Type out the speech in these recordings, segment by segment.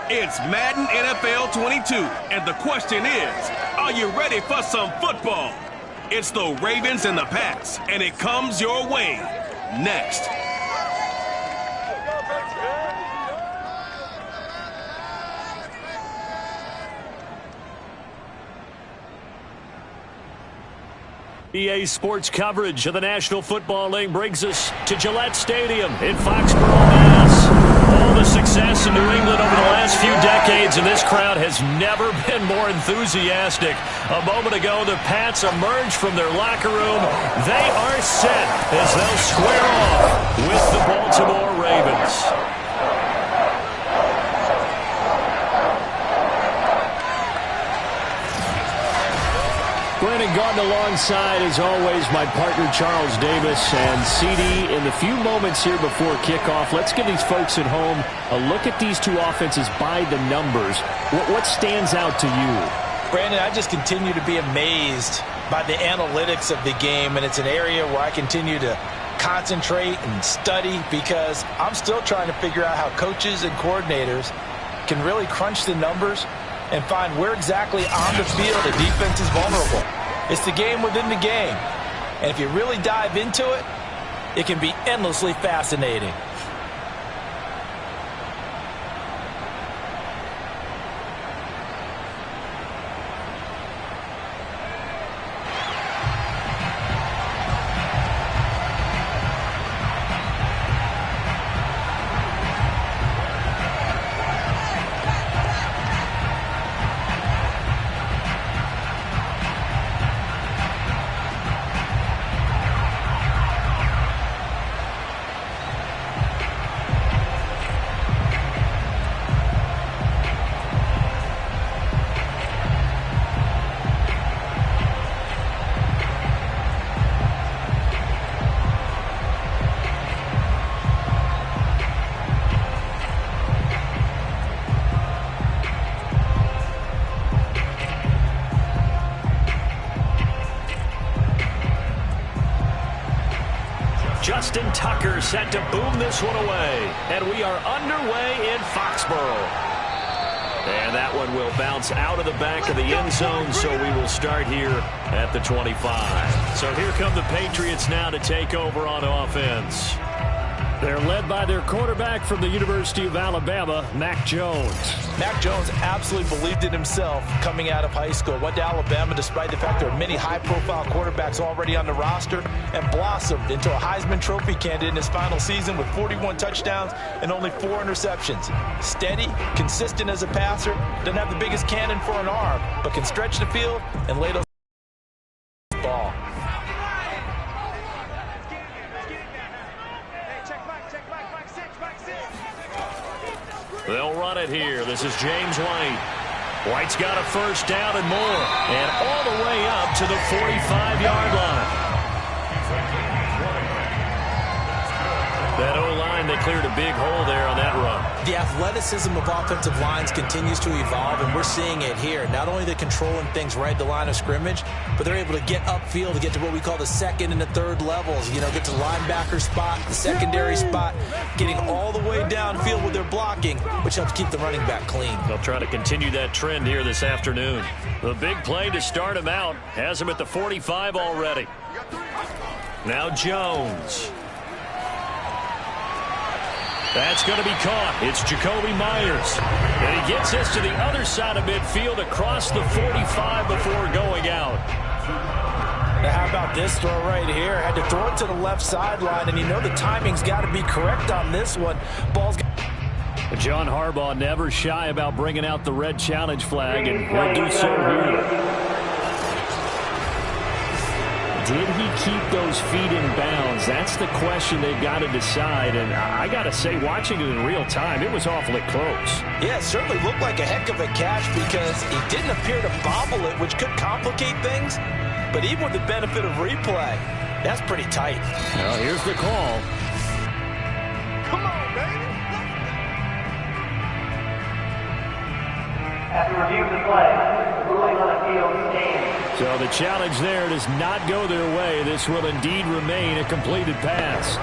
It's Madden NFL 22, and the question is, are you ready for some football? It's the Ravens and the Pats, and it comes your way next. EA Sports coverage of the National Football League brings us to Gillette Stadium in Foxborough, Mass. All the success in New England over the last few decades, and this crowd has never been more enthusiastic. A moment ago, the Pats emerged from their locker room. They are set as they'll square off with the Baltimore Ravens. Brandon Gordon alongside, as always, my partner Charles Davis. And CD, in the few moments here before kickoff, let's give these folks at home a look at these two offenses by the numbers. What stands out to you? Brandon, I just continue to be amazed by the analytics of the game, and it's an area where I continue to concentrate and study because I'm still trying to figure out how coaches and coordinators can really crunch the numbers and find where exactly on the field the defense is vulnerable. It's the game within the game. And if you really dive into it, it can be endlessly fascinating. Justin Tucker set to boom this one away. And we are underway in Foxborough. And that one will bounce out of the back of the end zone, so we will start here at the 25. So here come the Patriots now to take over on offense. They're led by their quarterback from the University of Alabama, Mac Jones. Mac Jones absolutely believed in himself coming out of high school. Went to Alabama despite the fact there are many high-profile quarterbacks already on the roster, and blossomed into a Heisman Trophy candidate in his final season with 41 touchdowns and only 4 interceptions. Steady, consistent as a passer, doesn't have the biggest cannon for an arm, but can stretch the field and lay those ball. They'll run it here. This is James White. White's got a first down and more. And all the way up to the 45-yard line. That O-line, they cleared a big hole there on that run. The athleticism of offensive lines continues to evolve, and we're seeing it here. Not only are they controlling things right at the line of scrimmage, but they're able to get upfield to get to what we call the second and the third levels. You know, get to the linebacker spot, the secondary spot, getting all the way downfield with their blocking, which helps keep the running back clean. They'll try to continue that trend here this afternoon. The big play to start him out has him at the 45 already. Now Jones. That's going to be caught. It's Jacoby Myers. And he gets this to the other side of midfield across the 45 before going out. Now how about this throw right here? Had to throw it to the left sideline, and you know the timing's got to be correct on this one. Ball's John Harbaugh never shy about bringing out the red challenge flag, and he'll do so here. Did he keep those feet in bounds? That's the question they've got to decide. And I got to say, watching it in real time, it was awfully close. Yeah, it certainly looked like a heck of a catch because he didn't appear to bobble it, which could complicate things. But even with the benefit of replay, that's pretty tight. Well, here's the call. Come on, baby. After reviewing the play, ruling on the field stands. So the challenge there does not go their way. This will indeed remain a completed pass.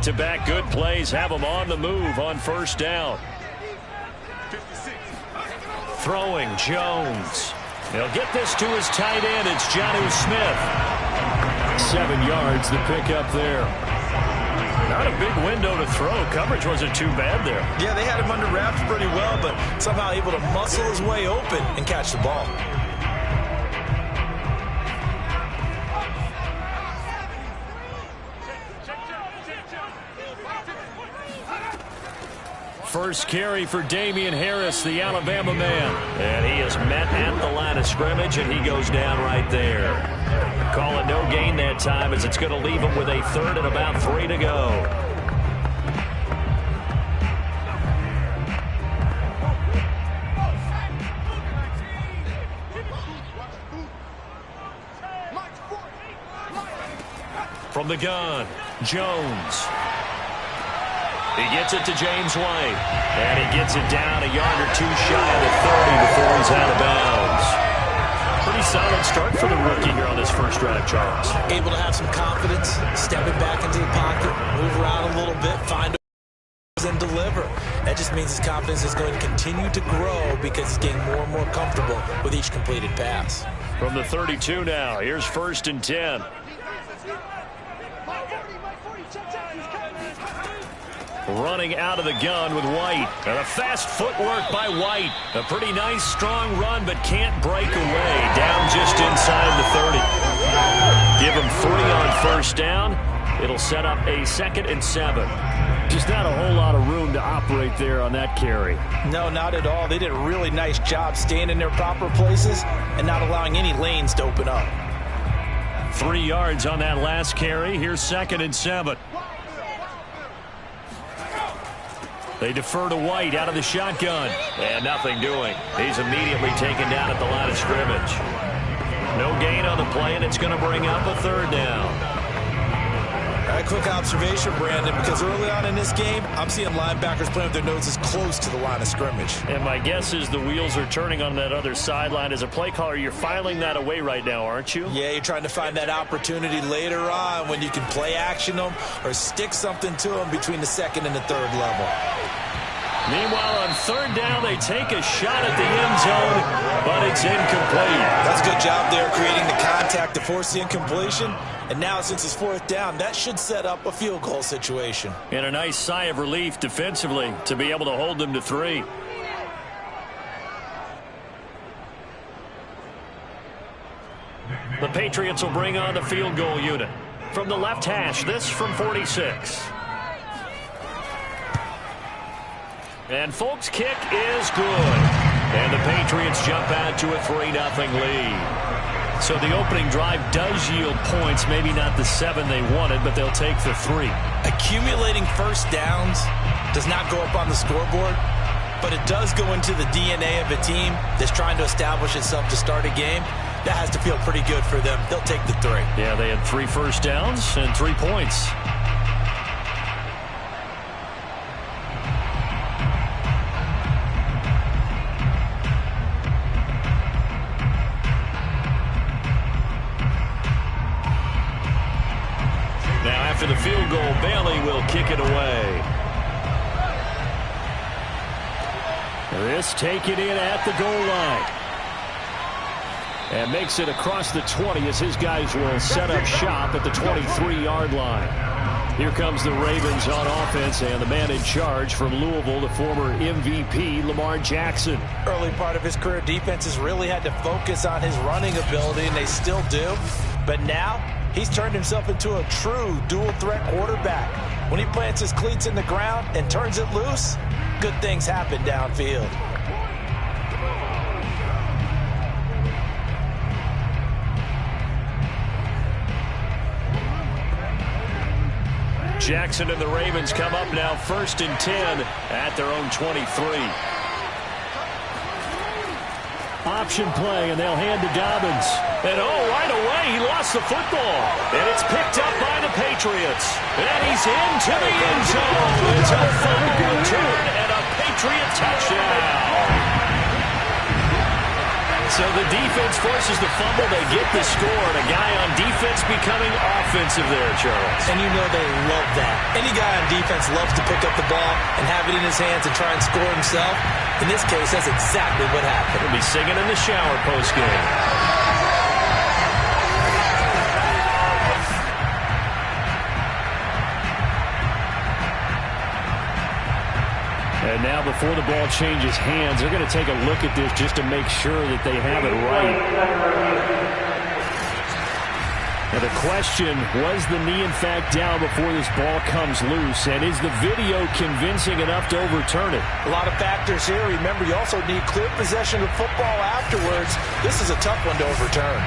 Back-to-back good plays have them on the move on first down. Throwing Jones. He'll get this to his tight end. It's Jonnu Smith. 7 yards the pickup there. Not a big window to throw. Coverage wasn't too bad there. Yeah, they had him under wraps pretty well, but somehow able to muscle his way open and catch the ball. First carry for Damian Harris, the Alabama man. And he is met at the line of scrimmage, and he goes down right there. Calling no gain that time as it's going to leave him with a 3rd and about 3 to go. From the gun, Jones. He gets it to James White. And he gets it down a yard or two shy of the 30 before he's out of bounds. Pretty solid start for the rookie here on this first drive, Charles. Able to have some confidence, stepping back into the pocket, move around a little bit, find and deliver. That just means his confidence is going to continue to grow because he's getting more and more comfortable with each completed pass. From the 32 now, here's 1st and 10. Running out of the gun with White. And a fast footwork by White. A pretty nice, strong run, but can't break away. Down just inside the 30. Give him 3 on first down. It'll set up a 2nd and 7. Just not a whole lot of room to operate there on that carry. No, not at all. They did a really nice job staying in their proper places and not allowing any lanes to open up. 3 yards on that last carry. Here's 2nd and 7. They defer to White out of the shotgun. And nothing doing. He's immediately taken down at the line of scrimmage. No gain on the play, and it's going to bring up a 3rd down. A quick observation, Brandon, because early on in this game, I'm seeing linebackers playing with their noses close to the line of scrimmage. And my guess is the wheels are turning on that other sideline. As a play caller, you're filing that away right now, aren't you? Yeah, you're trying to find that opportunity later on when you can play action them or stick something to them between the 2nd and the 3rd level. Meanwhile, on 3rd down, they take a shot at the end zone, but it's incomplete. That's a good job there, creating the contact to force the incompletion. And now, since it's 4th down, that should set up a field goal situation. And a nice sigh of relief defensively to be able to hold them to 3. The Patriots will bring on the field goal unit. From the left hash, this from 46. And Folk's kick is good. And the Patriots jump out to a 3-0 lead. So the opening drive does yield points, maybe not the 7 they wanted, but they'll take the 3. Accumulating first downs does not go up on the scoreboard, but it does go into the DNA of a team that's trying to establish itself to start a game. That has to feel pretty good for them. They'll take the 3. Yeah, they had 3 first downs and 3 points. After the field goal, Bailey will kick it away. This taken in at the goal line. And makes it across the 20 as his guys will set up shop at the 23-yard line. Here comes the Ravens on offense, and the man in charge from Louisville, the former MVP, Lamar Jackson. Early part of his career, defenses really had to focus on his running ability, and they still do. But now, he's turned himself into a true dual-threat quarterback. When he plants his cleats in the ground and turns it loose, good things happen downfield. Jackson and the Ravens come up now 1st and 10 at their own 23. Option play, and they'll hand to Dobbins. And right away, he lost the football. And it's picked up by the Patriots. And he's into the end zone. It's a fumble return and a Patriot touchdown. So the defense forces the fumble. They get the score, and a guy on defense becoming offensive there, Charles. And you know they love that. Any guy on defense loves to pick up the ball and have it in his hands and try and score himself. In this case, that's exactly what happened. He'll be singing in the shower post-game. And now before the ball changes hands, they're going to take a look at this just to make sure that they have it right. Now the question, was the knee in fact down before this ball comes loose? And is the video convincing enough to overturn it? A lot of factors here. Remember, you also need clear possession of football afterwards. This is a tough one to overturn.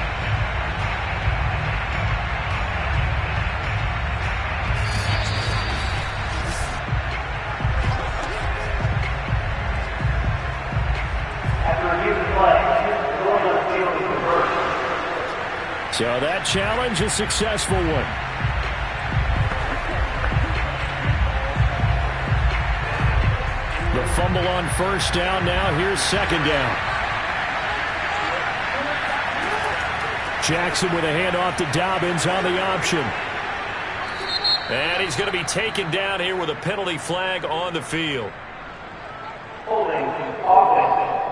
So that challenge, a successful one. The fumble on first down. Now here's second down. Jackson with a handoff to Dobbins on the option. And he's going to be taken down here with a penalty flag on the field. Holding offense.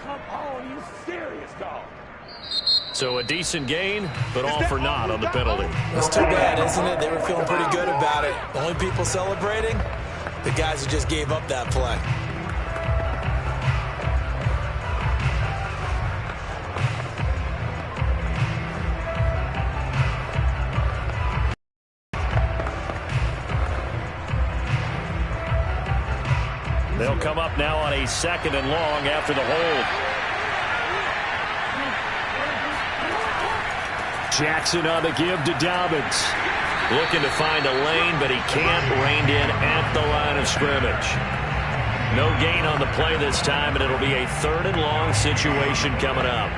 Come on, you serious, dog? So a decent gain, but all for naught on the penalty. That's too bad, isn't it? They were feeling pretty good about it. The only people celebrating, the guys who just gave up that play. They'll come up now on a second and long after the hold. Jackson on the give to Dobbins. Looking to find a lane, but he can't. Reined in at the line of scrimmage. No gain on the play this time, and it'll be a third and long situation coming up.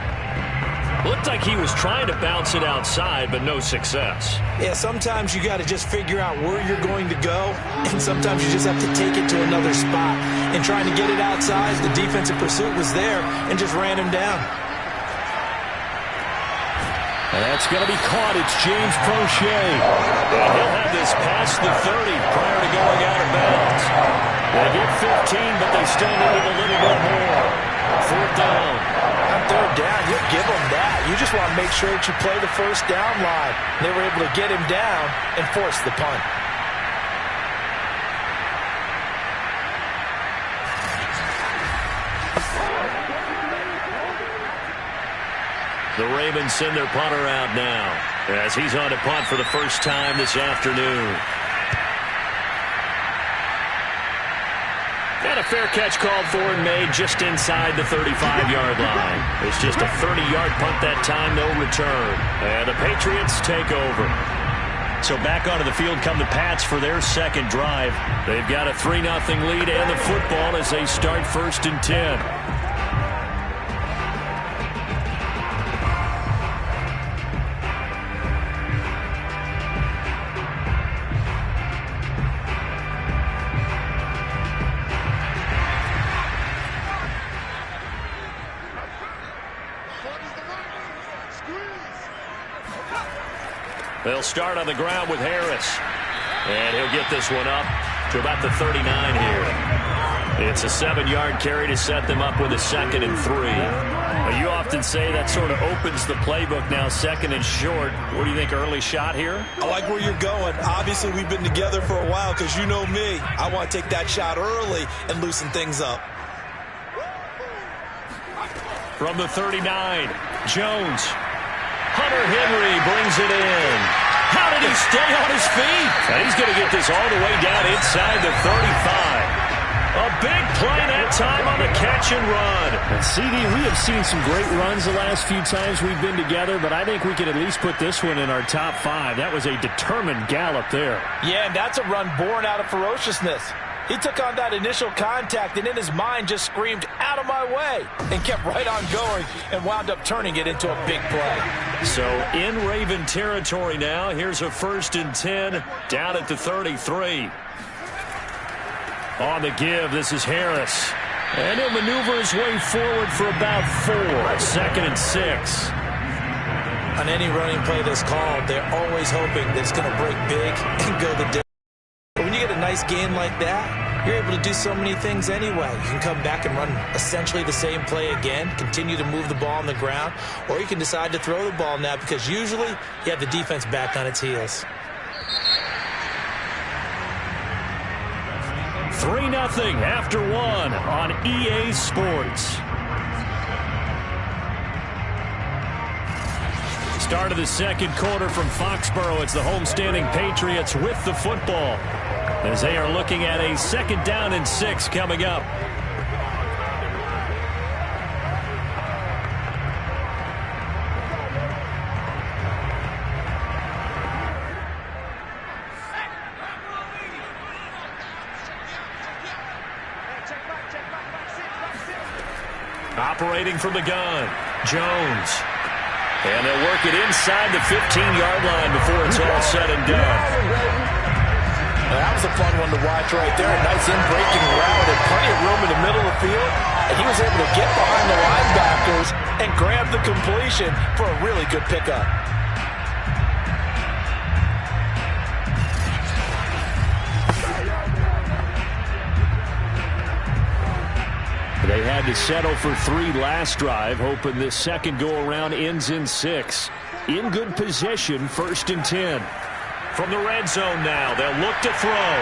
Looked like he was trying to bounce it outside, but no success. Yeah, sometimes you got to just figure out where you're going to go, and sometimes you just have to take it to another spot. And trying to get it outside, the defensive pursuit was there and just ran him down. And that's going to be caught. It's James Prochet. And he'll have this past the 30 prior to going out of bounds. They get 15, but they still needed a little bit more. Fourth down. On third down, you give them that. You just want to make sure that you play the first down line. They were able to get him down and force the punt. The Ravens send their punter out now as he's on to punt for the first time this afternoon. And a fair catch called for and made just inside the 35-yard line. It's just a 30-yard punt that time, no return. And the Patriots take over. So back onto the field come the Pats for their second drive. They've got a 3-0 lead and the football as they start 1st and 10. They'll start on the ground with Harris. And he'll get this one up to about the 39 here. It's a 7-yard carry to set them up with a 2nd and 3. Now, you often say that sort of opens the playbook now, 2nd and short. What do you think, early shot here? I like where you're going. Obviously, we've been together for a while because you know me. I want to take that shot early and loosen things up. From the 39, Jones. Hunter Henry brings it in. How did he stay on his feet? And he's going to get this all the way down inside the 35. A big play that time on the catch and run. And CD, we have seen some great runs the last few times we've been together, but I think we can at least put this one in our top 5. That was a determined gallop there. Yeah, and that's a run born out of ferociousness. He took on that initial contact and in his mind just screamed, "Out of my way," and kept right on going and wound up turning it into a big play. So in Raven territory now, here's a 1st and 10 down at the 33. On the give, this is Harris. And he'll maneuver his way forward for about 4. 2nd and 6. On any running play that's called, they're always hoping that it's going to break big and go the distance. But when you get a nice gain like that, you're able to do so many things anyway. You can come back and run essentially the same play again, continue to move the ball on the ground, or you can decide to throw the ball now because usually you have the defense back on its heels. 3-0 after 1 on EA Sports. Start of the second quarter from Foxborough. It's the homestanding Patriots with the football as they are looking at a 2nd down and 6 coming up. Operating from the gun, Jones. And they'll work it inside the 15-yard line before it's all said and done. Well, that was a fun one to watch right there. A nice in-breaking route and plenty of room in the middle of the field. And he was able to get behind the linebackers and grab the completion for a really good pickup. They had to settle for 3 last drive, hoping this second go-around ends in 6. In good position, 1st and 10. From the red zone now, they'll look to throw.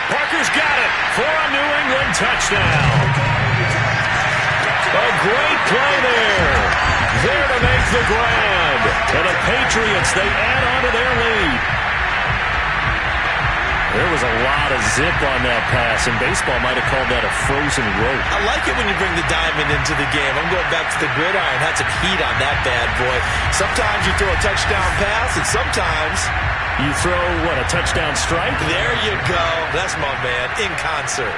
Parker's got it for a New England touchdown. A great play there. There to make the grab. And the Patriots, they add on to their lead. There was a lot of zip on that pass, and baseball might have called that a frozen rope. I like it when you bring the diamond into the game. I'm going back to the gridiron. Had some heat on that bad boy. Sometimes you throw a touchdown pass, and sometimes you throw, what, a touchdown strike? There you go. That's my man, in concert.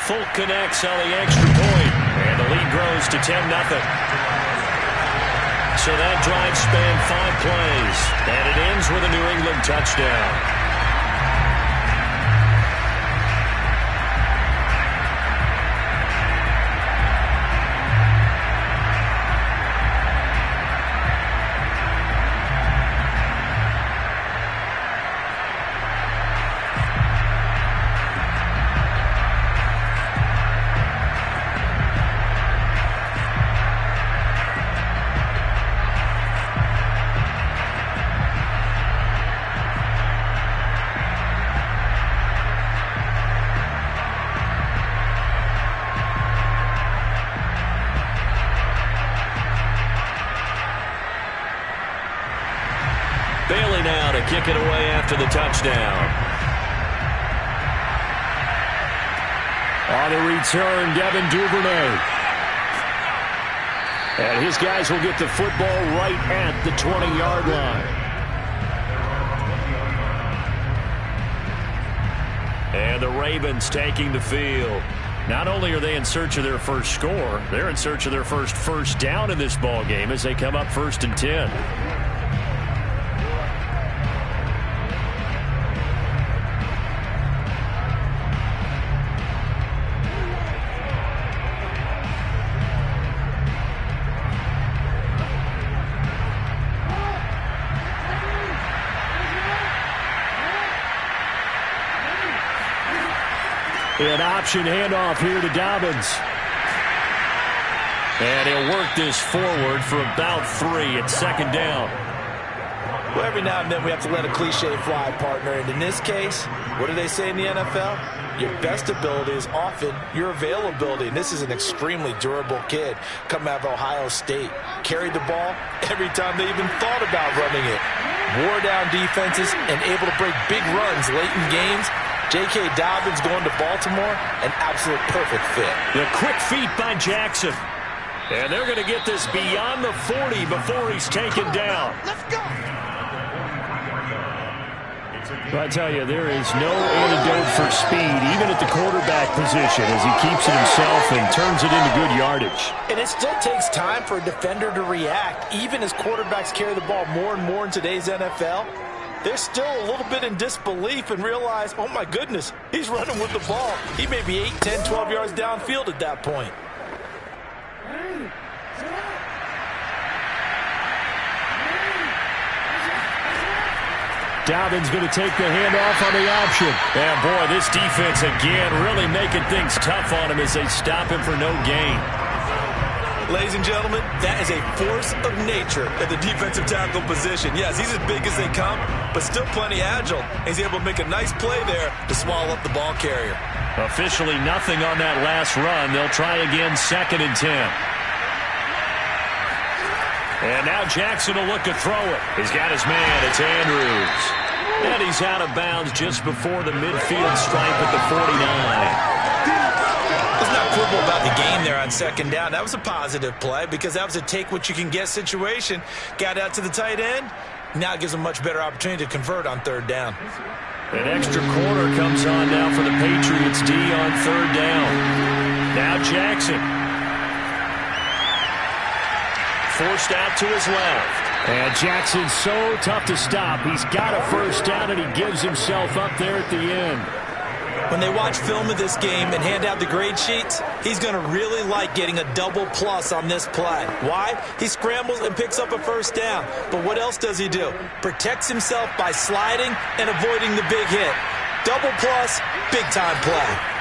Folk connects on the extra point, and the lead grows to 10-0. So that drive spanned 5 plays, and it ends with a New England touchdown. Bailey now to kick it away after the touchdown. On the return, Devin Duvernay. And his guys will get the football right at the 20-yard line. And the Ravens taking the field. Not only are they in search of their first score, they're in search of their first down in this ball game as they come up 1st and 10. An option handoff here to Dobbins. And he'll work this forward for about 3 at 2nd down. Well, every now and then we have to let a cliche fly, partner. And in this case, what do they say in the NFL? Your best ability is often your availability. And this is an extremely durable kid coming out of Ohio State. Carried the ball every time they even thought about running it. Wore down defenses and able to break big runs late in games. J.K. Dobbins going to Baltimore, an absolute perfect fit. The quick feet by Jackson. And they're going to get this beyond the 40 before he's taken down. Let's go. Well, I tell you, there is no antidote for speed, even at the quarterback position, as he keeps it himself and turns it into good yardage. And it still takes time for a defender to react, even as quarterbacks carry the ball more and more in today's NFL. they're still a little bit in disbelief and realize, oh my goodness, he's running with the ball. He may be 8, 10, 12 yards downfield at that point. Dobbins going to take the handoff on the option. And boy, this defense again really making things tough on him as they stop him for no gain. Ladies and gentlemen, that is a force of nature at the defensive tackle position. Yes, he's as big as they come, but still plenty agile. He's able to make a nice play there to swallow up the ball carrier. Officially nothing on that last run. They'll try again, 2nd and 10. And now Jackson will look to throw it. He's got his man. It's Andrews. And he's out of bounds just before the midfield stripe at the 49. Let's not quibble about the game there on 2nd down. That was a positive play because that was a take-what-you-can-get situation. Got out to the tight end. Now it gives them a much better opportunity to convert on 3rd down. An extra quarter comes on now for the Patriots D on 3rd down. Now Jackson. Forced out to his left. And Jackson's so tough to stop. He's got a 1st down, and he gives himself up there at the end. When they watch film of this game and hand out the grade sheets, he's going to really like getting a double plus on this play. Why? He scrambles and picks up a 1st down. But what else does he do? Protects himself by sliding and avoiding the big hit. Double plus, big-time play.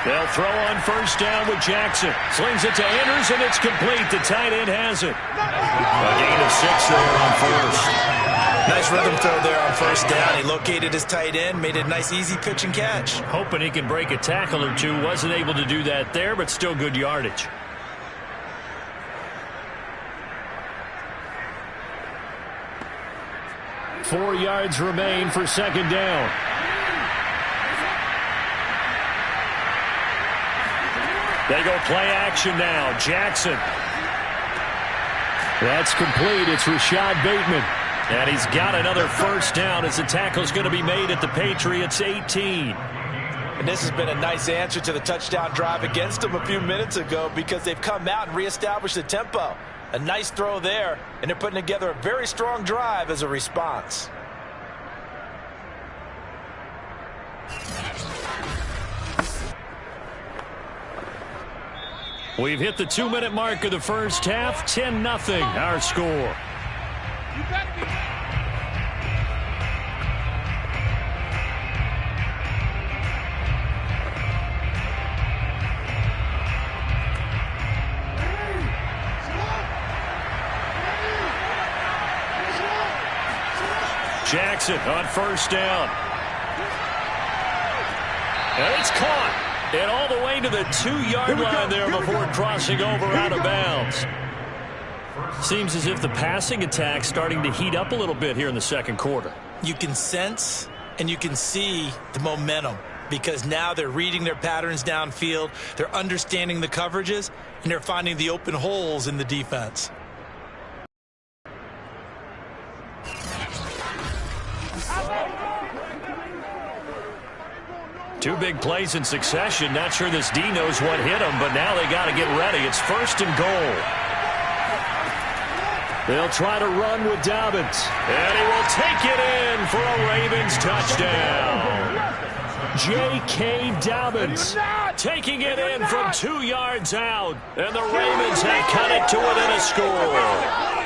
They'll throw on 1st down with Jackson. Slings it to Andrews, and it's complete. The tight end has it. A gain of 6 there on 1st. Nice rhythm throw there on 1st down. He located his tight end, made a nice easy pitch and catch. Hoping he can break a tackle or two. Wasn't able to do that there, but still good yardage. Four yards remain for 2nd down. They go play action now. Jackson. That's complete. It's Rashad Bateman. And he's got another 1st down as the tackle's going to be made at the Patriots 18. And this has been a nice answer to the touchdown drive against them a few minutes ago because they've come out and reestablished the tempo. A nice throw there, and they're putting together a very strong drive as a response. We've hit the 2-minute mark of the 1st half. 10-0 our score. Jackson on 1st down. And it's caught. And all the way to the 2-yard line there before crossing over out of bounds. Seems as if the passing attack's starting to heat up a little bit here in the 2nd quarter. You can sense and you can see the momentum because now they're reading their patterns downfield, they're understanding the coverages, and they're finding the open holes in the defense. Two big plays in succession. Not sure this D knows what hit him, but now they got to get ready. It's 1st and goal. They'll try to run with Dobbins. And he will take it in for a Ravens touchdown. J.K. Dobbins taking it in from 2 yards out. And the Ravens have cut it to within a score.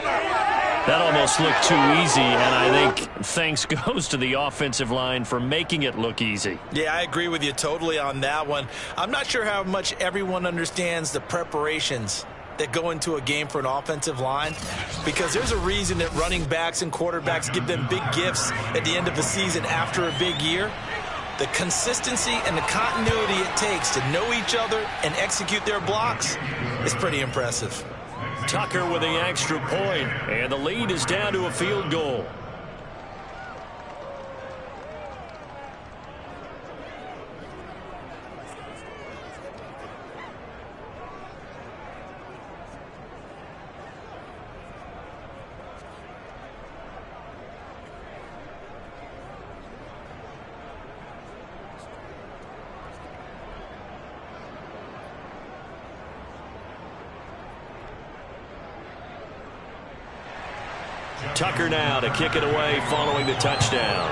That almost looked too easy, and I think thanks goes to the offensive line for making it look easy. Yeah, I agree with you totally on that one. I'm not sure how much everyone understands the preparations that go into a game for an offensive line because there's a reason that running backs and quarterbacks give them big gifts at the end of a season after a big year. The consistency and the continuity it takes to know each other and execute their blocks is pretty impressive. Tucker with the extra point, and the lead is down to a field goal. Tucker now to kick it away following the touchdown.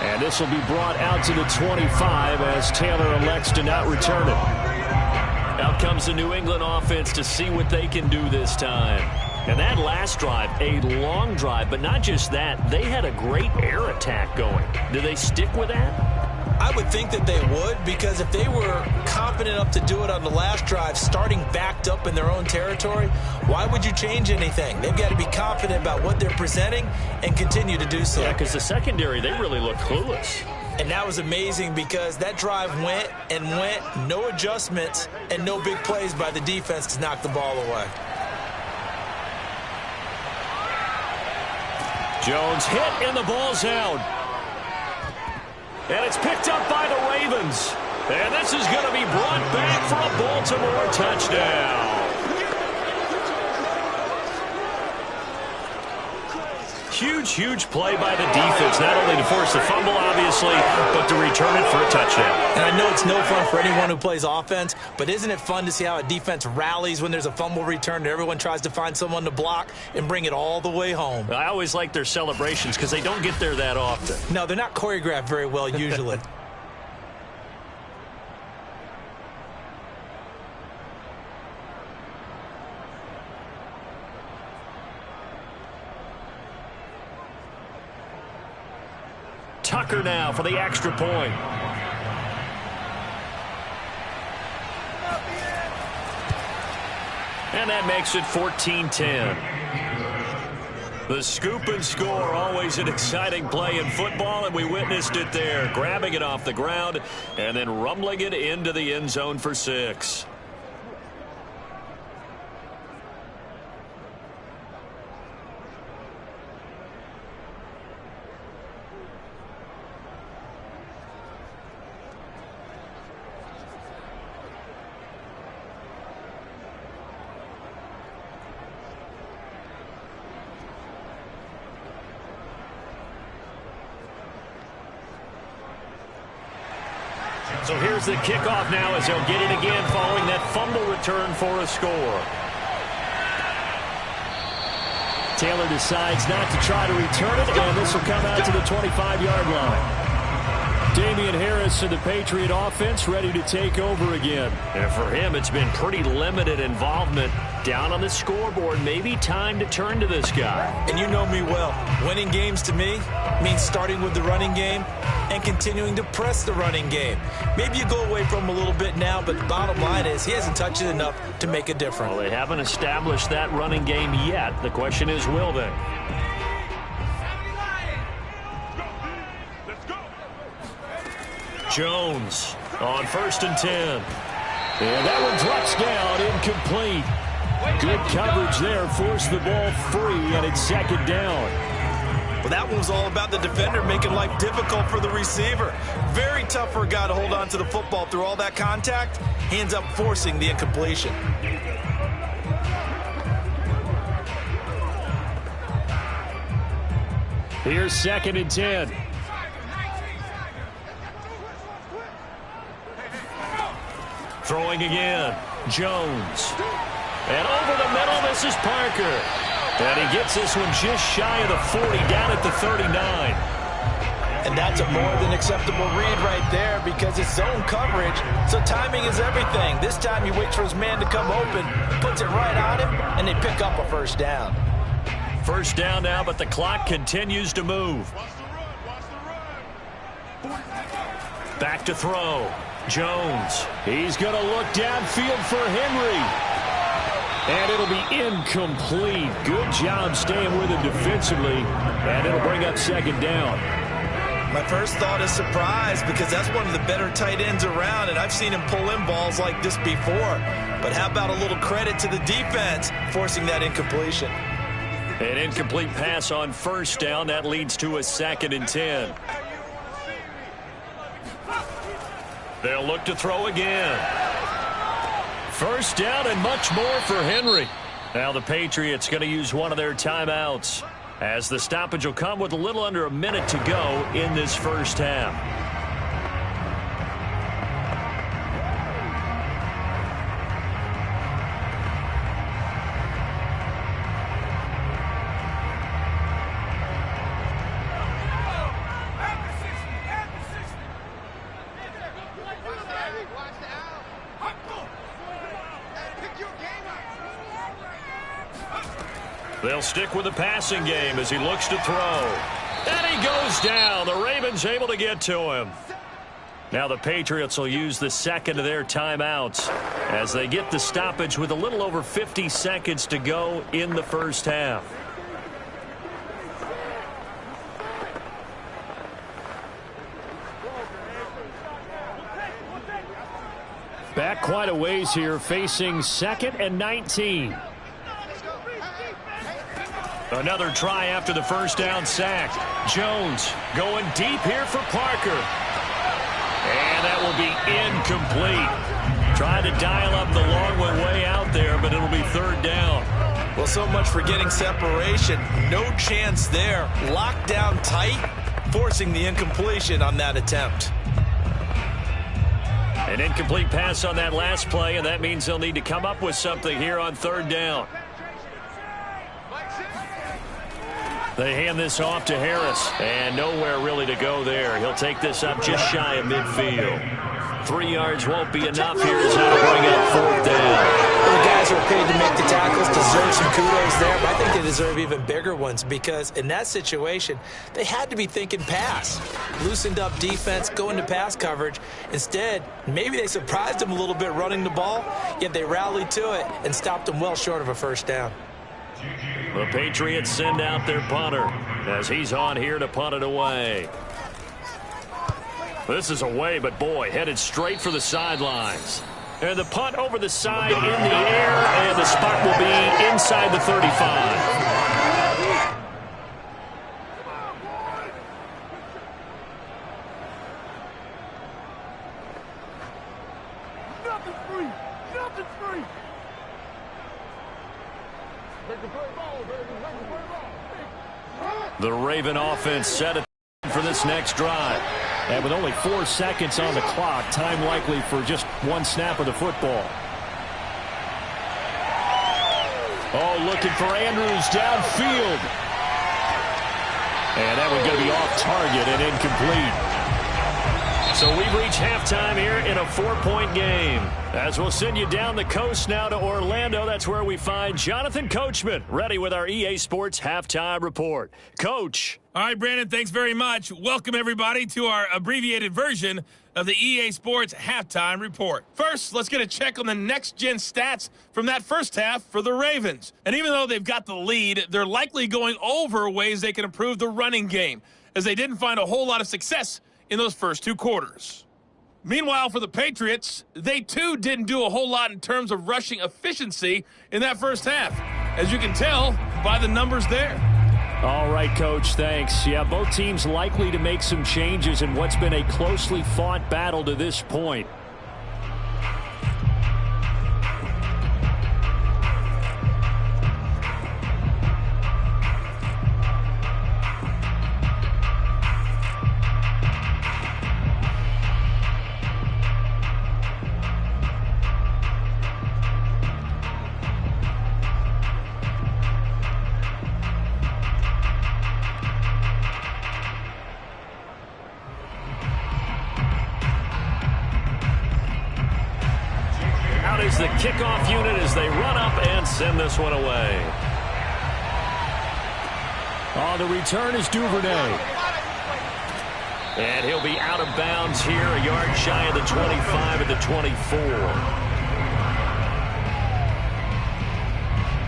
And this will be brought out to the 25 as Taylor elects to not return it. Out comes the New England offense to see what they can do this time. And that last drive, a long drive, but not just that. They had a great air attack going. Do they stick with that? I would think that they would, because if they were confident enough to do it on the last drive, starting backed up in their own territory, why would you change anything? They've got to be confident about what they're presenting and continue to do so. Yeah, because the secondary, they really look clueless. And that was amazing because that drive went and went, no adjustments, and no big plays by the defense to knock the ball away. Jones hit and the ball's out. And it's picked up by the Ravens. And this is going to be brought back for a Baltimore touchdown. Huge play by the defense, not only to force the fumble, obviously, but to return it for a touchdown. And I know it's no fun for anyone who plays offense, but isn't it fun to see how a defense rallies when there's a fumble return and everyone tries to find someone to block and bring it all the way home? I always like their celebrations because they don't get there that often. No, they're not choreographed very well usually. Tucker now for the extra point. And that makes it 14-10. The scoop and score, always an exciting play in football, and we witnessed it there. Grabbing it off the ground and then rumbling it into the end zone for 6. So here's the kickoff now as they'll get it again following that fumble return for a score. Taylor decides not to try to return it, and this will come out to the 25-yard line. Damian Harris and the Patriot offense ready to take over again. And for him, it's been pretty limited involvement. Down on the scoreboard, maybe time to turn to this guy. And you know me well. Winning games to me means starting with the running game and continuing to press the running game. Maybe you go away from him a little bit now, but the bottom line is he hasn't touched it enough to make a difference. Well, they haven't established that running game yet. The question is, will they? Jones on 1st and 10. And that one drops down, incomplete. Good coverage there, forced the ball free, and it's 2nd down. Well, that one was all about the defender making life difficult for the receiver. Very tough for a guy to hold on to the football through all that contact. He ends up forcing the incompletion. Here's 2nd and 10. Throwing again. Jones. And over the middle, this is Parker. And he gets this one just shy of the 40, down at the 39. And that's a more than acceptable read right there because it's zone coverage, so timing is everything. This time he waits for his man to come open, puts it right on him, and they pick up a 1st down. 1st down now, but the clock continues to move. Back to throw. Jones. He's going to look downfield for Henry. And it'll be incomplete. Good job staying with him defensively. And it'll bring up 2nd down. My first thought is surprise because that's one of the better tight ends around, and I've seen him pull in balls like this before. But how about a little credit to the defense forcing that incompletion? An incomplete pass on 1st down. That leads to a 2nd and 10. They'll look to throw again. 1st down and much more for Henry. Now the Patriots going to use one of their timeouts as the stoppage will come with a little under a minute to go in this 1st half. They'll stick with the passing game as he looks to throw. And he goes down. The Ravens able to get to him. Now the Patriots will use the second of their timeouts as they get the stoppage with a little over 50 seconds to go in the first half. Back quite a ways here, facing 2nd and 19. Another try after the first down sack. Jones going deep here for Parker. And that will be incomplete. Tried to dial up the long one way out there, but it'll be 3rd down. Well, so much for getting separation. No chance there. Locked down tight, forcing the incompletion on that attempt. An incomplete pass on that last play, and that means they'll need to come up with something here on 3rd down. They hand this off to Harris, and nowhere really to go there. He'll take this up just shy of midfield. 3 yards won't be enough here as how to bring up 4th down. Well, the guys who are paid to make the tackles deserve some kudos there, but I think they deserve even bigger ones because in that situation, they had to be thinking pass. Loosened up defense, going to pass coverage. Instead, maybe they surprised them a little bit running the ball, yet they rallied to it and stopped them well short of a 1st down. The Patriots send out their punter as he's on here to punt it away. This is away, but boy, headed straight for the sidelines. And the punt over the side in the air, and the spot will be inside the 35. The Raven offense set it for this next drive. And with only 4 seconds on the clock, time likely for just 1 snap of the football. Oh, looking for Andrews downfield. And that one's going to be off target and incomplete. So we've reached halftime here in a 4-point game. As we'll send you down the coast now to Orlando, that's where we find Jonathan Coachman, ready with our EA Sports Halftime Report. Coach. All right, Brandon, thanks very much. Welcome, everybody, to our abbreviated version of the EA Sports Halftime Report. First, let's get a check on the next-gen stats from that first half for the Ravens. And even though they've got the lead, they're likely going over ways they can improve the running game, as they didn't find a whole lot of success in those first 2 quarters. Meanwhile, for the Patriots, they too didn't do a whole lot in terms of rushing efficiency in that first half, as you can tell by the numbers there. All right, Coach, thanks. Yeah, both teams likely to make some changes in what's been a closely fought battle to this point. Is the kickoff unit as they run up and send this one away. On the return is Duvernay. And he'll be out of bounds here, a yard shy of the 25 at the 24.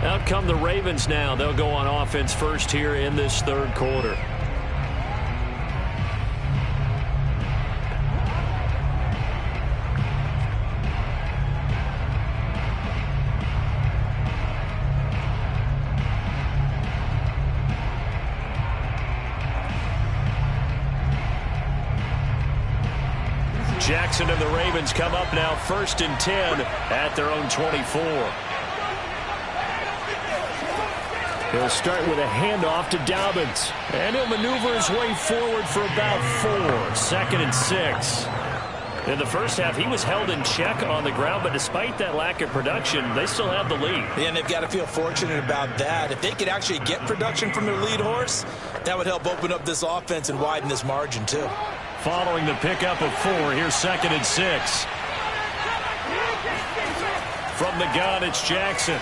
Out come the Ravens now. They'll go on offense first here in this 3rd quarter. Jackson and the Ravens come up now 1st and 10 at their own 24. He'll start with a handoff to Dobbins. And he'll maneuver his way forward for about 4. 2nd and 6. In the first half, he was held in check on the ground, but despite that lack of production, they still have the lead. Yeah, and they've got to feel fortunate about that. If they could actually get production from their lead horse, that would help open up this offense and widen this margin, too. Following the pickup of 4, here's 2nd and 6. From the gun, it's Jackson.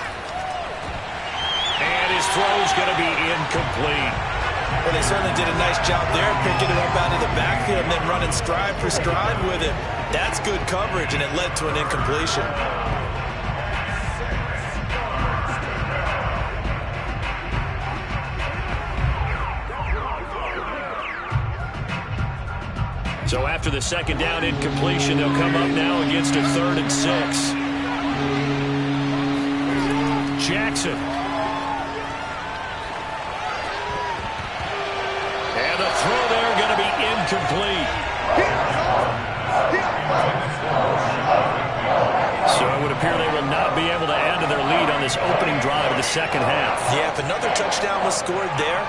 And his His throw's going to be incomplete. Well, they certainly did a nice job there, picking it up out of the backfield and then running stride for stride with it. That's good coverage, and it led to an incompletion. So after the second down incompletion, they'll come up now against a 3rd and 6. Jackson. And the throw there going to be incomplete. So it would appear they will not be able to add to their lead on this opening drive of the second half. Yeah, if another touchdown was scored there,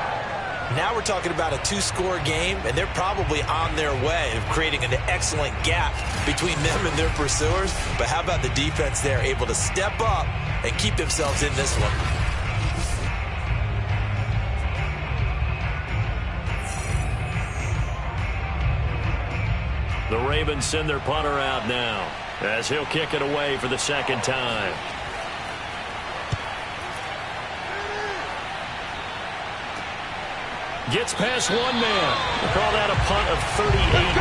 now we're talking about a 2-score game, and they're probably on their way of creating an excellent gap between them and their pursuers. But how about the defense there, able to step up and keep themselves in this one? The Ravens send their punter out now as he'll kick it away for the second time. Gets past one man. We'll call that a punt of 38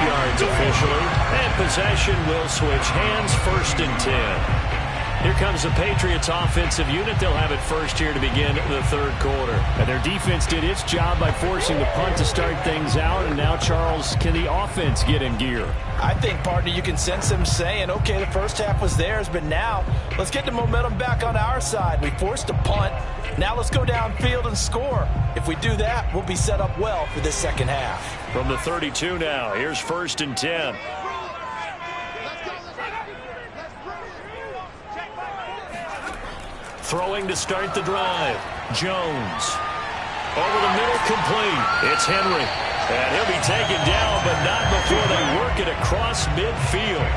yards officially. And possession will switch hands, 1st and 10. Here comes the Patriots offensive unit. They'll have it first here to begin the 3rd quarter. And their defense did its job by forcing the punt to start things out. And now, Charles, can the offense get in gear? I think, partner, you can sense them saying, okay, the first half was theirs, but now let's get the momentum back on our side. We forced a punt. Now let's go downfield and score. If we do that, we'll be set up well for this second half. From the 32 now, here's 1st and 10. Throwing to start the drive. Jones. Over the middle, complete. It's Henry. And he'll be taken down, but not before they work it across midfield.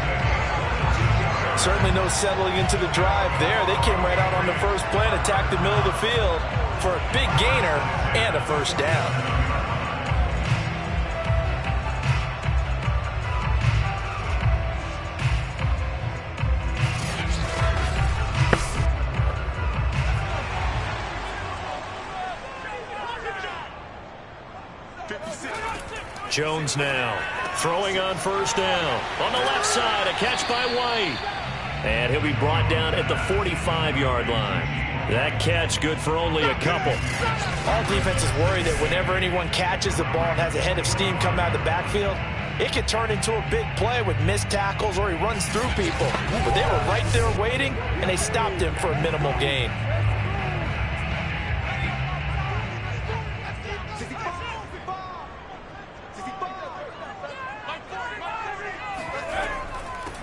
Certainly no settling into the drive there. They came right out on the first play and attacked the middle of the field for a big gainer and a first down. Jones now throwing on first down. On the left side, a catch by White. And he'll be brought down at the 45-yard line. That catch good for only a couple. All defenses worry that whenever anyone catches the ball and has a head of steam come out of the backfield, it could turn into a big play with missed tackles or he runs through people. But they were right there waiting, and they stopped him for a minimal gain.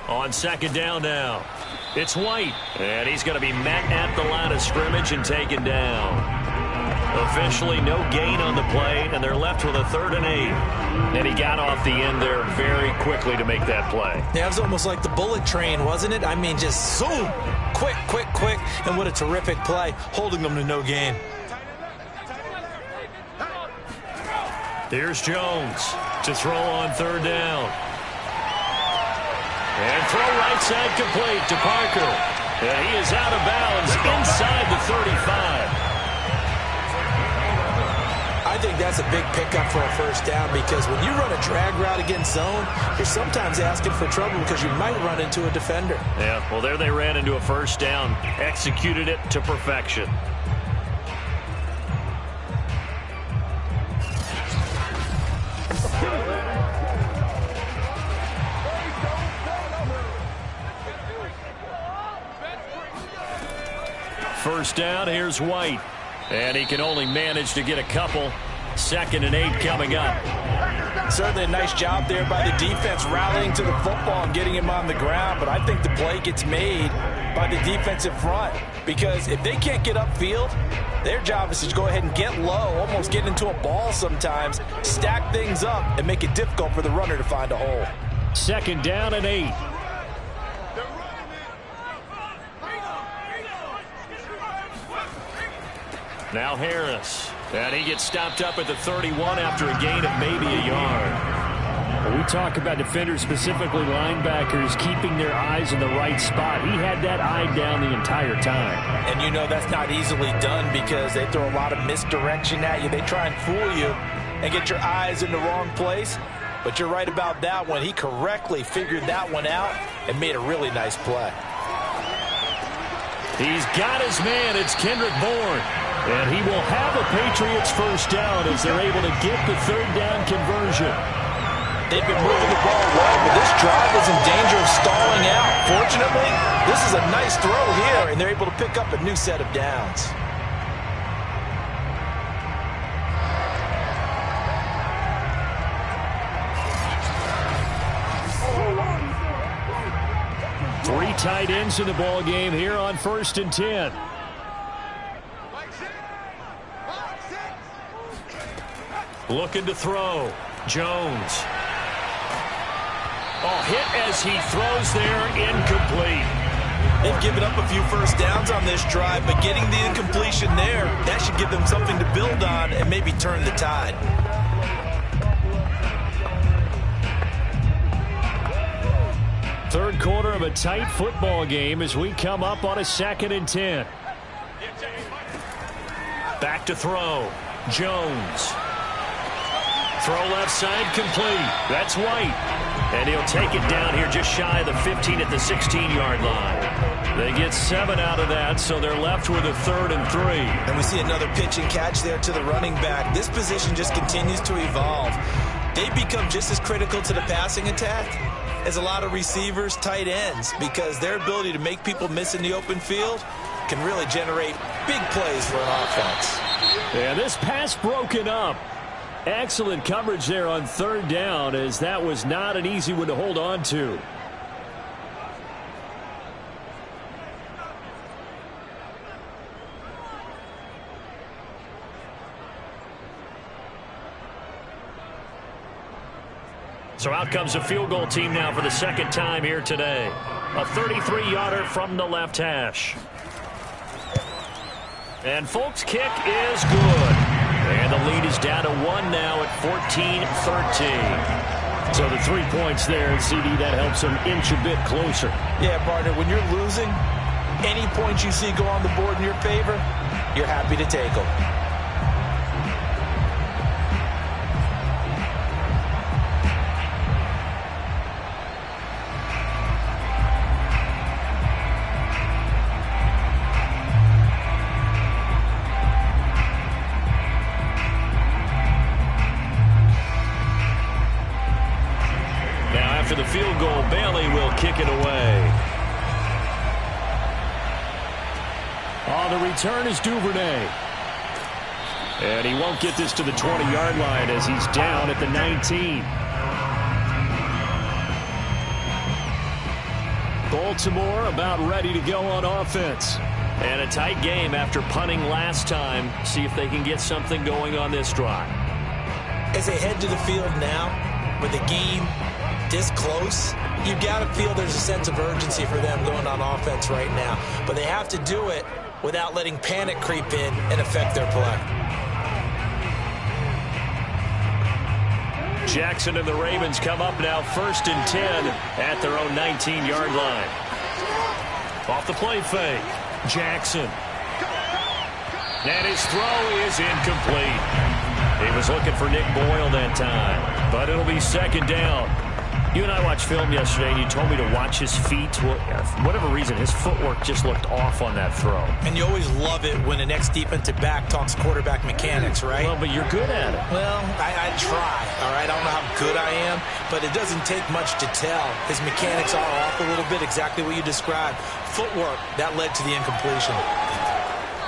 On second down now, it's White, and he's going to be met at the line of scrimmage and taken down. Officially no gain on the play, and they're left with a 3rd and 8. And he got off the end there very quickly to make that play. Yeah, it was almost like the bullet train, wasn't it? I mean, just zoom, quick, quick, quick, and what a terrific play, holding them to no gain. Here's Jones to throw on 3rd down. And throw right side complete to Parker. And he is out of bounds inside the 35. I think that's a big pickup for a first down because when you run a drag route against zone, you're sometimes asking for trouble because you might run into a defender. Yeah, well, there they ran into a first down. Executed it to perfection. First down, here's White. And he can only manage to get a couple. 2nd and 8 coming up. Certainly a nice job there by the defense rallying to the football and getting him on the ground. But I think the play gets made by the defensive front. Because if they can't get upfield, their job is to go ahead and get low, almost get into a ball sometimes, stack things up, and make it difficult for the runner to find a hole. 2nd down and 8. Now Harris. And he gets stopped up at the 31 after a gain of maybe a yard. We We talk about defenders, specifically linebackers, keeping their eyes in the right spot. He had that eye down the entire time. And you know that's not easily done because they throw a lot of misdirection at you. They try and fool you and get your eyes in the wrong place. But you're right about that one. He correctly figured that one out and made a really nice play. He's got his man. It's Kendrick Bourne. And he will have a Patriots first down as they're able to get the third down conversion. They've been moving the ball well, but this drive is in danger of stalling out. Fortunately, this is a nice throw here, and they're able to pick up a new set of downs. Three tight ends in the ball game here on 1st and 10. Looking to throw. Jones. Oh, hit as he throws there, incomplete. They've given up a few first downs on this drive, but getting the incompletion there, that should give them something to build on and maybe turn the tide. Third quarter of a tight football game as we come up on a 2nd and 10. Back to throw. Jones. Throw left side complete. That's White. And he'll take it down here just shy of the 15 at the 16-yard line. They get 7 out of that, so they're left with a 3rd and 3. And we see another pitch and catch there to the running back. This position just continues to evolve. They become just as critical to the passing attack as a lot of receivers, tight ends, because their ability to make people miss in the open field can really generate big plays for an offense. And this pass broken up. Excellent coverage there on 3rd down, as that was not an easy one to hold on to. So out comes a field goal team now for the 2nd time here today. A 33-yarder from the left hash. And Folk's kick is good. And the lead is down to 1 now at 14-13. So the 3 points there, CD, that helps them inch a bit closer. Yeah, partner, when you're losing, any points you see go on the board in your favor, you're happy to take them. After the field goal, Bailey will kick it away. On the return is Duvernay. And he won't get this to the 20-yard line as he's down at the 19. Baltimore about ready to go on offense. And a tight game after punting last time. See if they can get something going on this drive. As they head to the field now, with the game this close, you got to feel there's a sense of urgency for them going on offense right now. But they have to do it without letting panic creep in and affect their play. Jackson and the Ravens come up now 1st and 10 at their own 19-yard line. Off the play fake. Jackson. And his throw is incomplete. He was looking for Nick Boyle that time, but it'll be 2nd down. You and I watched film yesterday, and you told me to watch his feet. For whatever reason, his footwork just looked off on that throw. And you always love it when the next defensive back talks quarterback mechanics, right? Well, but you're good at it. Well, I try, all right? I don't know how good I am, but it doesn't take much to tell. His mechanics are off a little bit, exactly what you described. Footwork, that led to the incompletion.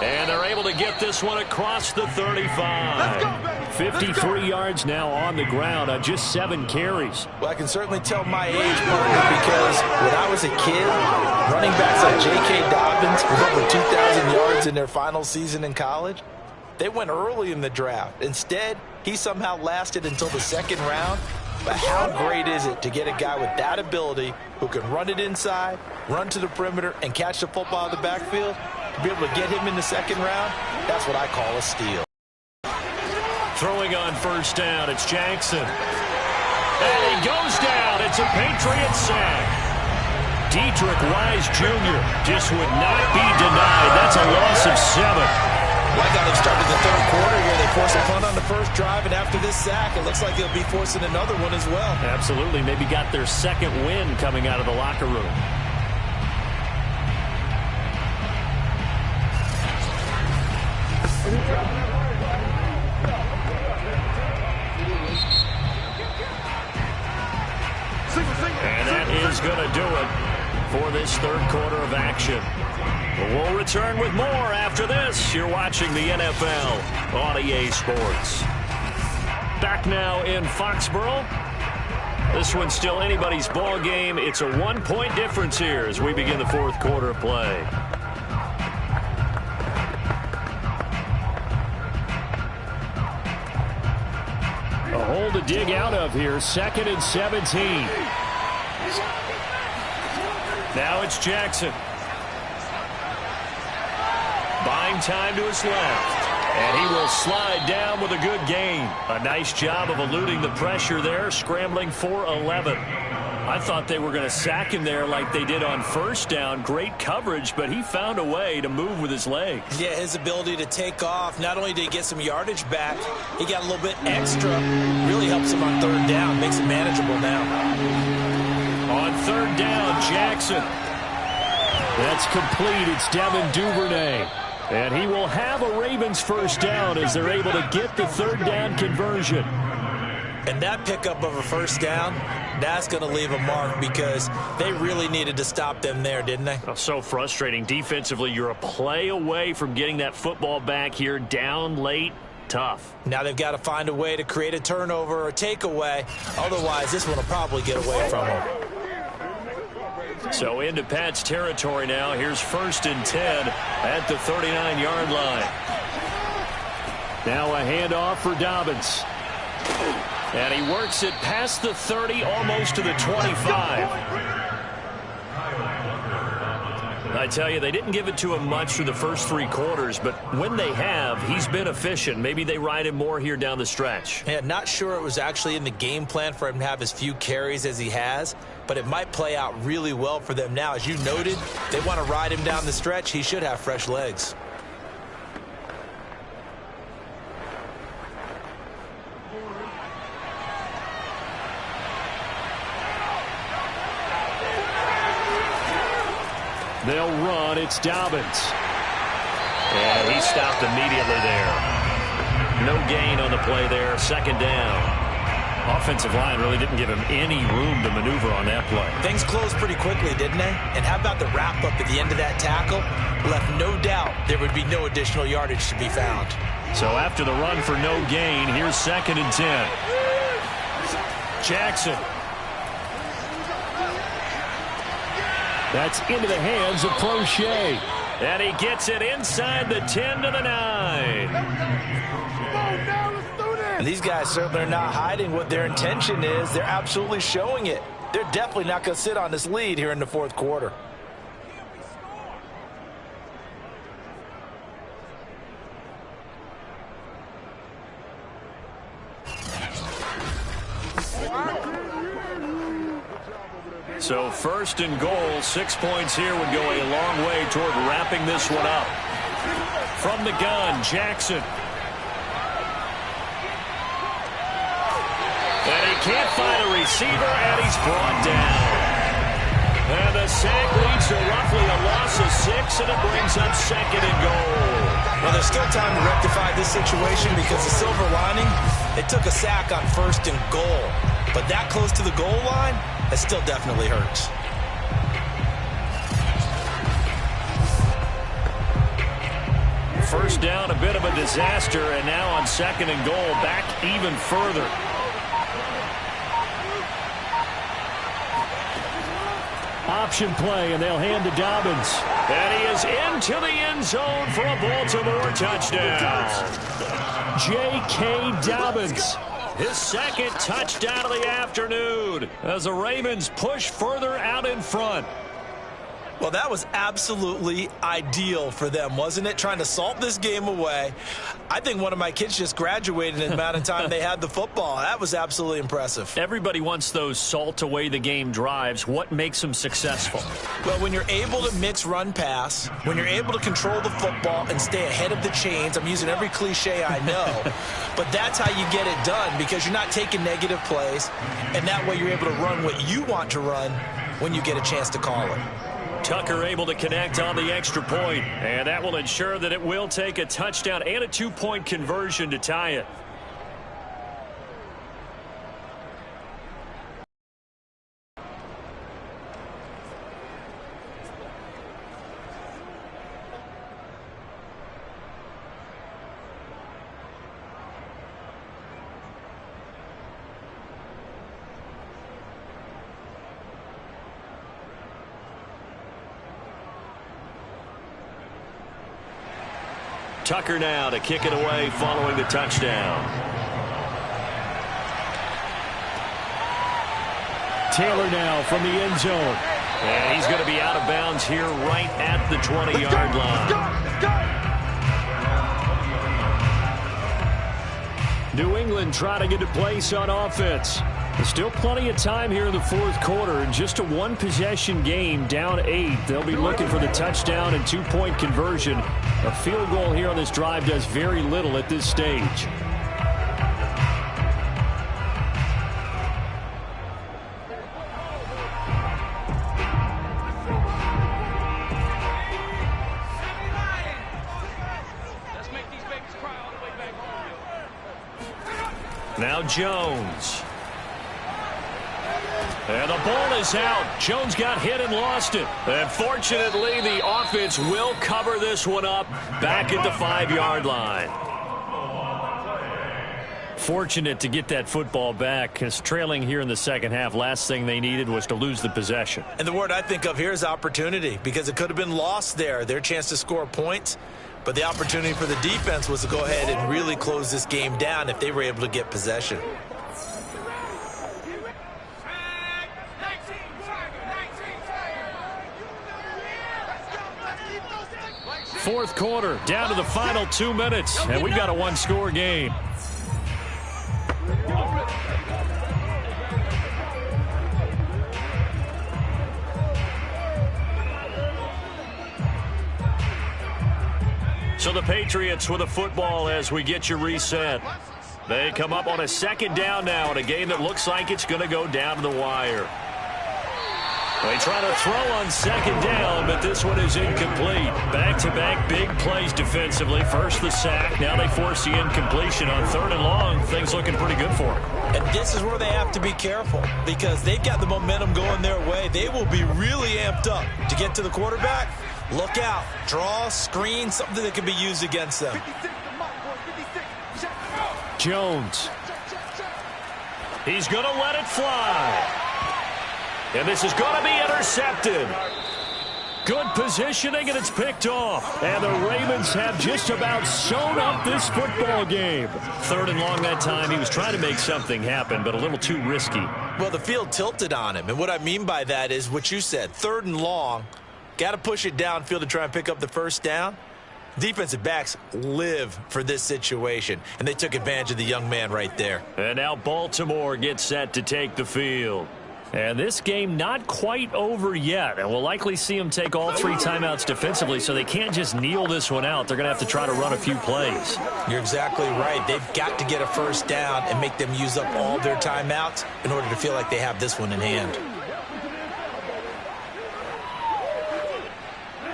And they're able to get this one across the 35. 53 yards now on the ground on just 7 carries. Well, I can certainly tell my age, partner, because when I was a kid, running backs like J.K. Dobbins with over 2,000 yards in their final season in college, they went early in the draft. Instead, he somehow lasted until the 2nd round. But how great is it to get a guy with that ability who can run it inside, run to the perimeter, and catch the football in the backfield? To be able to get him in the 2nd round, that's what I call a steal. Throwing on 1st down, it's Jackson. And he goes It's a Patriots sack. Dietrich Wise Jr. just would not be denied. That's a loss of 7. Like how they've started the third quarter here. They force a punt on the first drive, and after this sack, it looks like they'll be forcing another one as well. Absolutely. Maybe got their second win coming out of the locker room. And that is going to do it for this third quarter of action. We'll return with more after this. You're watching the NFL on EA Sports. Back now in Foxborough. This one's still anybody's ball game. It's a 1-point difference here as we begin the fourth quarter of play. A hole to dig out of here. 2nd and 17. Now it's Jackson. Buying time to his left. And he will slide down with a good gain. A nice job of eluding the pressure there, scrambling for 11. I thought they were going to sack him there like they did on first down. Great coverage, but he found a way to move with his legs. Yeah, his ability to take off, not only did he get some yardage back, he got a little bit extra. Really helps him on third down, makes it manageable now. On third down, Jackson. That's complete. It's Devin Duvernay. And he will have a Ravens first down as they're able to get the third down conversion. And that pickup of a first down, that's going to leave a mark because they really needed to stop them there, didn't they? Oh, so frustrating. Defensively, you're a play away from getting that football back here down late. Tough. Now they've got to find a way to create a turnover or takeaway. Otherwise, this one will probably get away from them. So into Pat's territory now. Here's 1st and 10 at the 39-yard line. Now a handoff for Dobbins. And he works it past the 30, almost to the 25. I tell you, they didn't give it to him much through the first 3 quarters, but when they have, he's been efficient. Maybe they ride him more here down the stretch. Yeah, not sure it was actually in the game plan for him to have as few carries as he has, but it might play out really well for them now. As you noted, they want to ride him down the stretch. He should have fresh legs. They'll run. It's Dobbins. And he stopped immediately there. No gain on the play there. 2nd down. Offensive line really didn't give him any room to maneuver on that play. Things closed pretty quickly, didn't they? And how about the wrap-up at the end of that tackle? Left no doubt there would be no additional yardage to be found. So after the run for no gain, here's 2nd and 10. Jackson. That's into the hands of Crochet. And he gets it inside the 10 to the 9. And these guys certainly are not hiding what their intention is. They're absolutely showing it. They're definitely not going to sit on this lead here in the fourth quarter. So 1st and goal, 6 points here would go a long way toward wrapping this one up. From the gun, Jackson. And he can't find a receiver, and he's brought down. And the sack leads to roughly a loss of 6, and it brings up 2nd and goal. Well, there's still time to rectify this situation because the silver lining, they took a sack on 1st and goal. But that close to the goal line, that still definitely hurts. First down, a bit of a disaster, and now on 2nd and goal, back even further. Option play, and they'll hand to Dobbins. And he is into the end zone for a Baltimore touchdown. J.K. Dobbins. His 2nd touchdown of the afternoon as the Ravens push further out in front. Well, that was absolutely ideal for them, wasn't it? Trying to salt this game away. I think one of my kids just graduated in the amount of time they had the football. That was absolutely impressive. Everybody wants those salt away the game drives. What makes them successful? Well, when you're able to mix run-pass, when you're able to control the football and stay ahead of the chains, I'm using every cliche I know, but that's how you get it done because you're not taking negative plays, and that way you're able to run what you want to run when you get a chance to call it. Tucker able to connect on the extra point, and that will ensure that it will take a touchdown and a 2-point conversion to tie it. Tucker now to kick it away following the touchdown. Taylor now from the end zone. And he's going to be out of bounds here right at the 20-yard line. New England trying to get a place on offense. There's still plenty of time here in the fourth quarter. Just a one-possession game, down 8. They'll be looking for the touchdown and 2-point conversion. A field goal here on this drive does very little at this stage. Now Jones. And the ball is out. Jones got hit and lost it. And fortunately, the offense will cover this one up back at the 5-yard line. Fortunate to get that football back, because trailing here in the second half, last thing they needed was to lose the possession. And the word I think of here is opportunity, because it could have been lost there. Their chance to score points, but the opportunity for the defense was to go ahead and really close this game down if they were able to get possession. Fourth quarter, down to the final 2 minutes, and we've got a one-score game. So the Patriots with a football as we get you reset. They come up on a second down now in a game that looks like it's going to go down to the wire. They try to throw on second down, but this one is incomplete. Back-to-back big plays defensively. First the sack. Now they force the incompletion on third and long. Things looking pretty good for them. And this is where they have to be careful because they've got the momentum going their way. They will be really amped up to get to the quarterback. Look out. Draw, screen, something that can be used against them. Jones. He's going to let it fly. And this is going to be intercepted. Good positioning, and it's picked off. And the Ravens have just about sewn up this football game. Third and long that time. He was trying to make something happen, but a little too risky. Well, the field tilted on him. And what I mean by that is what you said. Third and long. Got to push it downfield to try and pick up the first down. Defensive backs live for this situation, and they took advantage of the young man right there. And now Baltimore gets set to take the field. And this game not quite over yet, and we'll likely see them take all 3 timeouts defensively, so they can't just kneel this one out. They're going to have to try to run a few plays. You're exactly right. They've got to get a first down and make them use up all their timeouts in order to feel like they have this one in hand.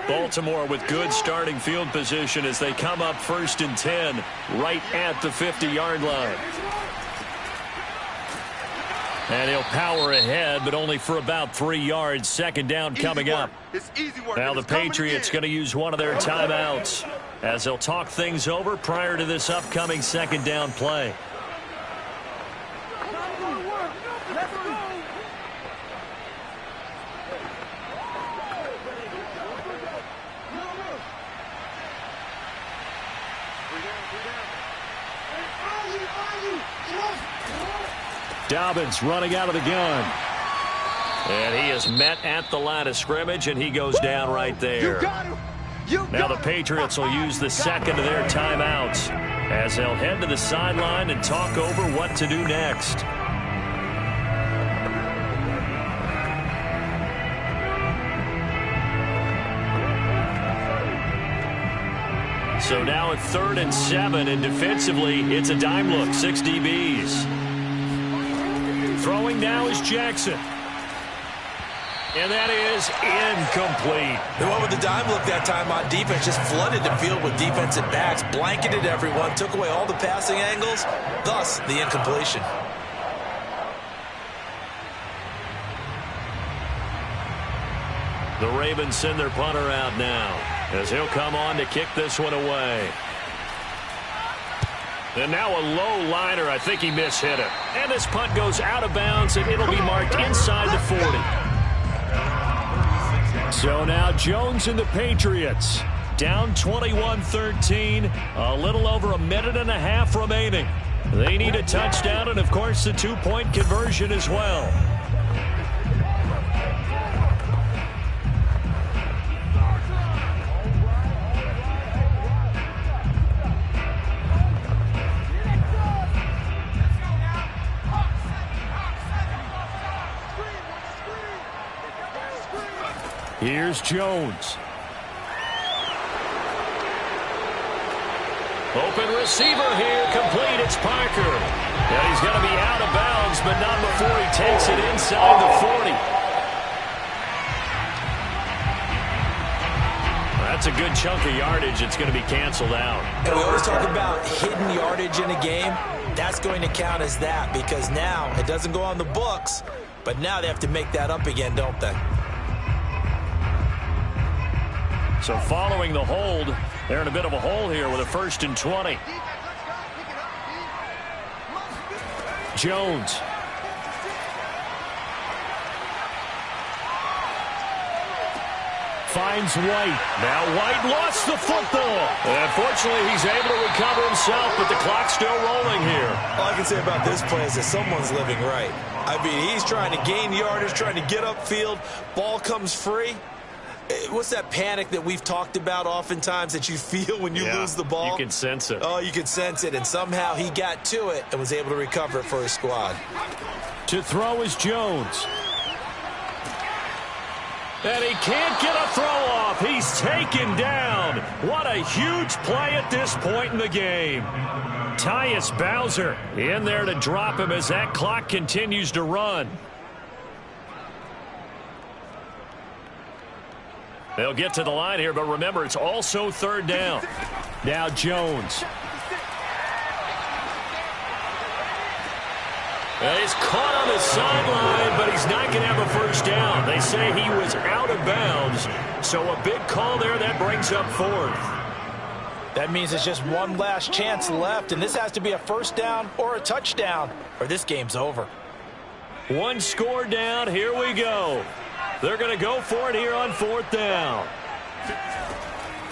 Baltimore with good starting field position as they come up 1st and 10 right at the 50-yard line. And he'll power ahead, but only for about 3 yards. Second down coming up. Now the Patriots going to use one of their timeouts as they'll talk things over prior to this upcoming second down play. Dobbins running out of the gun. And he is met at the line of scrimmage, and he goes down right there. Now the Patriots will use the second of their timeouts as they'll head to the sideline and talk over what to do next. So now at 3rd and 7, and defensively, it's a dime look, 6 DBs. Throwing now is Jackson. And that is incomplete. They went with the dime look that time on defense, just flooded the field with defensive backs, blanketed everyone, took away all the passing angles, thus the incompletion. The Ravens send their punter out now as he'll come on to kick this one away. And now a low liner. I think he mishit it. And this punt goes out of bounds, and it'll be marked inside the 40. So now Jones and the Patriots down 21-13. A little over a minute and a half remaining. They need a touchdown and, of course, the 2-point conversion as well. Here's Jones. Open receiver here, complete. It's Parker. And he's going to be out of bounds, but not before he takes it inside the 40. That's a good chunk of yardage. It's going to be canceled out. And we always talk about hidden yardage in a game. That's going to count as that because now it doesn't go on the books, but now they have to make that up again, don't they? So following the hold, they're in a bit of a hole here with a 1st and 20. Jones. Finds White. Now White lost the football. And unfortunately, he's able to recover himself, but the clock's still rolling here. All I can say about this play is that someone's living right. I mean, he's trying to gain yardage, trying to get upfield. Ball comes free. What's that panic that we've talked about oftentimes that you feel when you lose the ball? You can sense it. Oh, you can sense it, and somehow he got to it and was able to recover it for his squad. To throw is Jones. And he can't get a throw off. He's taken down. What a huge play at this point in the game. Tyus Bowser in there to drop him as that clock continues to run. They'll get to the line here, but remember, it's also 3rd down. Now Jones. And he's caught on the sideline, but he's not going to have a 1st down. They say he was out of bounds, so a big call there that brings up 4th. That means it's just one last chance left, and this has to be a 1st down or a touchdown, or this game's over. One score down. Here we go. They're going to go for it here on 4th down.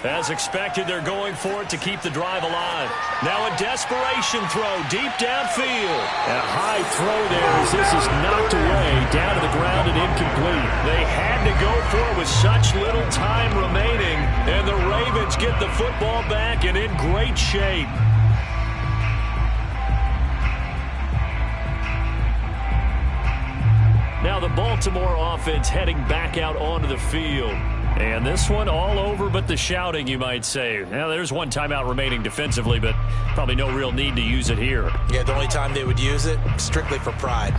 As expected, they're going for it to keep the drive alive. Now a desperation throw deep downfield. And a high throw there as this is knocked away down to the ground and incomplete. They had to go for it with such little time remaining. And the Ravens get the football back and in great shape. Now the Baltimore offense heading back out onto the field. And this one all over but the shouting, you might say. Now there's one timeout remaining defensively, but probably no real need to use it here. Yeah, the only time they would use it, strictly for pride.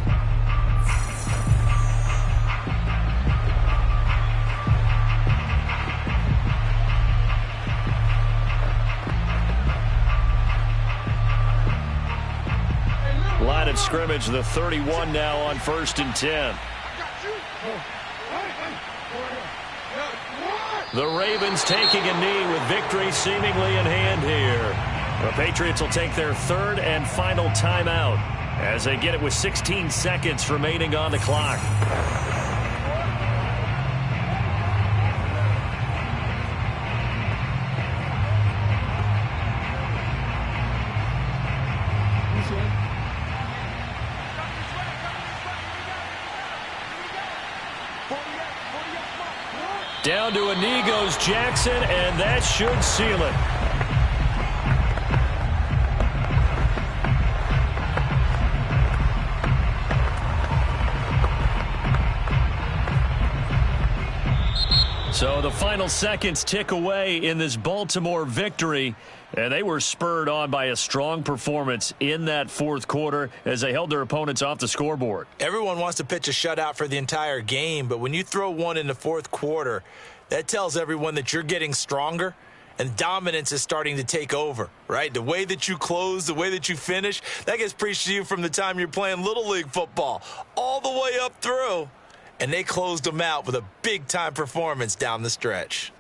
Line of scrimmage, the 31 now on 1st and 10. The Ravens taking a knee with victory seemingly in hand here. The Patriots will take their 3rd and final timeout as they get it with 16 seconds remaining on the clock. Down to a knee goes Jackson, and that should seal it. So the final seconds tick away in this Baltimore victory, and they were spurred on by a strong performance in that fourth quarter as they held their opponents off the scoreboard. Everyone wants to pitch a shutout for the entire game, but when you throw one in the fourth quarter, that tells everyone that you're getting stronger and dominance is starting to take over, right? The way that you close, the way that you finish, that gets preached to you from the time you're playing Little League football all the way up through. And they closed them out with a big-time performance down the stretch.